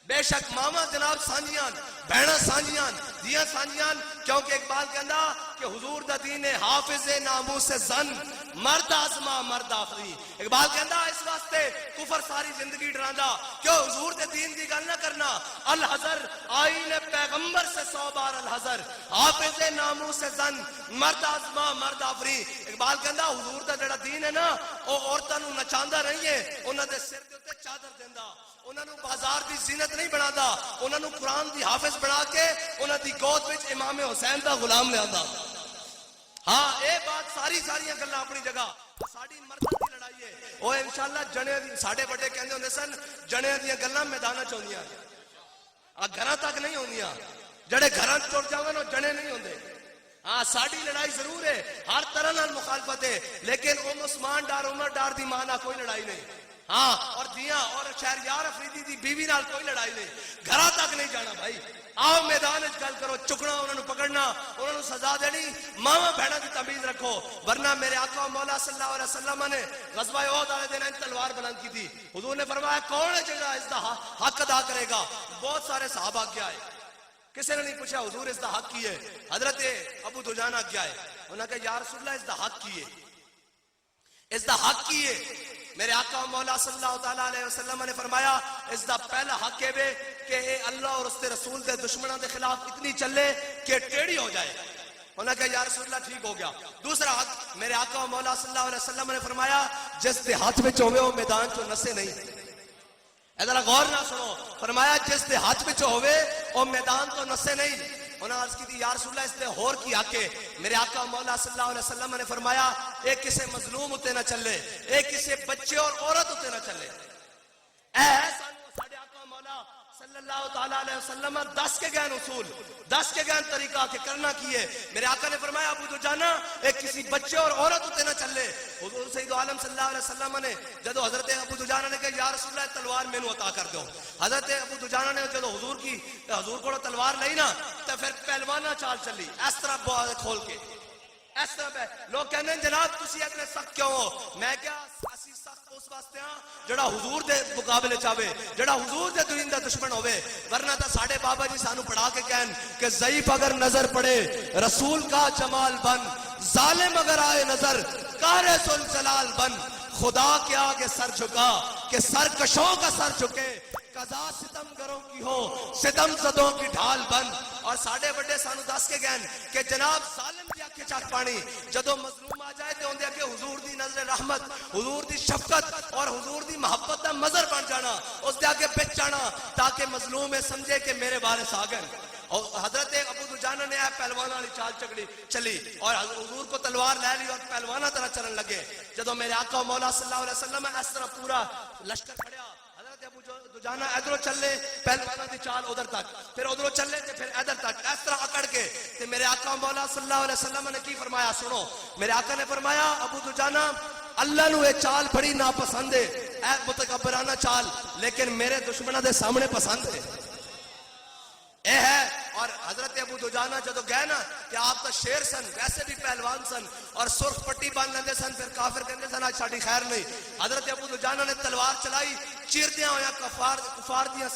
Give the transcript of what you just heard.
بے شک ماما جناب سانجیاں بہنا سانجیاں دیاں سانجیاں کیونکہ اقبال کہندا کہ حضور دا دین حافظ ناموس زن مرد آزما مرد آفری. اقبال کہندا اس واسطے کفر ساری زندگی ڈراندا کیوں حضور دے دین دی گل نہ کرنا. الحذر آئین پیغمبر سے 100 بار الحذر حافظ ناموس زن مرد آزما مرد آفری. اقبال کہندا حضور دا جڑا دین ہے نا او عورتاں نو نچاندا نہیں ہے, انہاں دے سر دے اوتے چادر دیندا, انہاں نو بازار دی زینت نہیں بنادا, انہاں نو قرآن دی حافظ بنا کے انہاں دی گود وچ امام حسین دا غلام لیندا. ہاں اے بات ساری گلاں اپنی جگہ. ساڈی مرداں دی لڑائی ہے او انشاءاللہ جنے دی ساڈے بڑے کہندے ہوندے سن جنے دیاں گلاں میداناں چ ہوندیاں گھراں تک نہیں ہوندیاں, جڑے گھراں ٹر جاون او جنے نہیں ہوندے. ہاں ساڈی لڑائی ضرور ہے, ہر طرح نال مخالفت ہے, لیکن عثمان ڈار عمر ڈار دی ماں نال کوئی لڑائی نہیں. ہاں اور دیاں اور شہریار افریدی دی بیوی نال کوئی لڑائی نہیں, گھراں تک نہیں جانا بھائی. آؤ میدان وچ گل کرو, چکنا انہاں نو پکڑنا, انہاں نو سزا دینی, ماواں بہناں دی تمیز رکھو. ورنہ میرے آقا مولا صلی اللہ علیہ وسلم نے غزوہ احد والے دن تلوار بلند کی تھی. حضور نے فرمایا کون ہے جڑا اس دا حق ادا کرے گا؟ بہت سارے صحابہ کیا ہے, کسی نے نہیں پوچھا حضور اس دا حق کی ہے. حضرت ابو دجانہ کیا ہے, انہوں نے کہا یا رسول اللہ اس دا حق کی ہے, اس دا حق کی ہے. میرے آقا مولا صلی اللہ تعالیٰ علیہ وسلم نے فرمایا اس دا پہلا حق ہے کہ اے اللہ اور اس کے رسول دے دشمنوں دے خلاف اتنی چلے کہ ٹیڑھی ہو جائے. انہوں نے کہا یا رسول اللہ ٹھیک ہو گیا. دوسرا حق میرے آقا مولا صلی اللہ علیہ وسلم نے فرمایا جس دے ہاتھ میں ہوئے وہ میدان چو نسے نہیں. ادھر غور نہ سنو, فرمایا جس دے ہاتھ میں ہوئے وہ میدان تو نسے نہیں. انہوں نے عرض کی تھی یا رسول اللہ اس نے ہور کی حق ہے. میرے آقا مولا صلی اللہ علیہ وسلم نے فرمایا ایک کسے مظلوم ہوتے نہ چلے, ایک کسے بچے اور عورت ہوتے نہ چلے. اے سانو ساڈے آقا مولا صلی اللہ تعالیٰ علیہ وسلم 10 کے گہن اصول 10 کے گہن طریقہ کہ کرنا کیے. میرے آقا نے فرمایا ابو دجانہ ایک کسی بچے اور عورت ہوتے نہ چلے. حضور سید عالم صلی اللہ علیہ وسلم نے جدو حضرت ابو دجانہ نے کہا یا رسول اللہ تلوار میں نو عطا کر دو. حضرت ابو دجانہ نے جدو حضور کو تلوار لئی نا تو پھر پہلوانہ چال چلی اس طرح بوازے کھول کے اس طرح لوگ کہنے ہیں جناب تسی اتنے سخت کیوں ہو؟ میں کیا اسی سخت اس واسطے ہاں جڑا حضور دے مقابلے چاہے, جڑا حضور دے دین دا دشمن ہوئے. ورنہ تا ساڑھے بابا جی سانو پڑھا کے کہن کہ ضعیف اگر نظر پڑے رسول کا جمال بن, ظالم اگر آئے نظر قہر ذوالجلال بن. خدا کے آگے سر جھکا کہ سرکشوں کا سر جھکے, قضا ستم گروں کی ہو ستم زدوں کی ڈھال بن. اور ساڑھے بڑے سانو 10 کے گہن کہ جناب ظالم دی آنکھیں چاک پانی جدو مظلوم آ جائے تو اندے کہ حضور دی نظر رحمت, حضور دی شفقت اور حضور دی محبت دا مظہر بن جانا, اس دے آگے بچ جانا تاکہ مظلوم سمجھے کہ میرے وارث آ گئے. اور حضرت ابو دجانہ نے پہلوانہ والی چال چلی اور حضور کو تلوار لے لی اور پہلوانہ طرح چلن لگے. جدو میرے آقا مولا صلی اللہ علیہ وسلم اس طرح پورا لشکر کھڑیا, حضرت ابو دجانہ ادھروں چلے پہلوانہ دی چال ادھر تک, پھر ادھروں چلے تے پھر ادھر تک اس طرح اکڑ کے. تے میرے آقا مولا صلی اللہ علیہ وسلم نے کی فرمایا سنو. میرے آقا نے فرمایا ابو دجانہ اللہ نو یہ چال بڑی ناپسند ہے, اے متکبرانہ چال, لیکن میرے دشمنوں دے سامنے پسند ہے. اے ہے. اور حضرت ابو دجانہ جدو گئے نا کہ آپ تو شیر سن, ویسے بھی پہلوان سن اور سرخ پٹی باندھ لیندے سن, پھر کافر کہندے سن آج ساڈی خیر نہیں. حضرت ابو دجانہ نے تلوار چلائی, چیردیاں ہویا کفار دیاں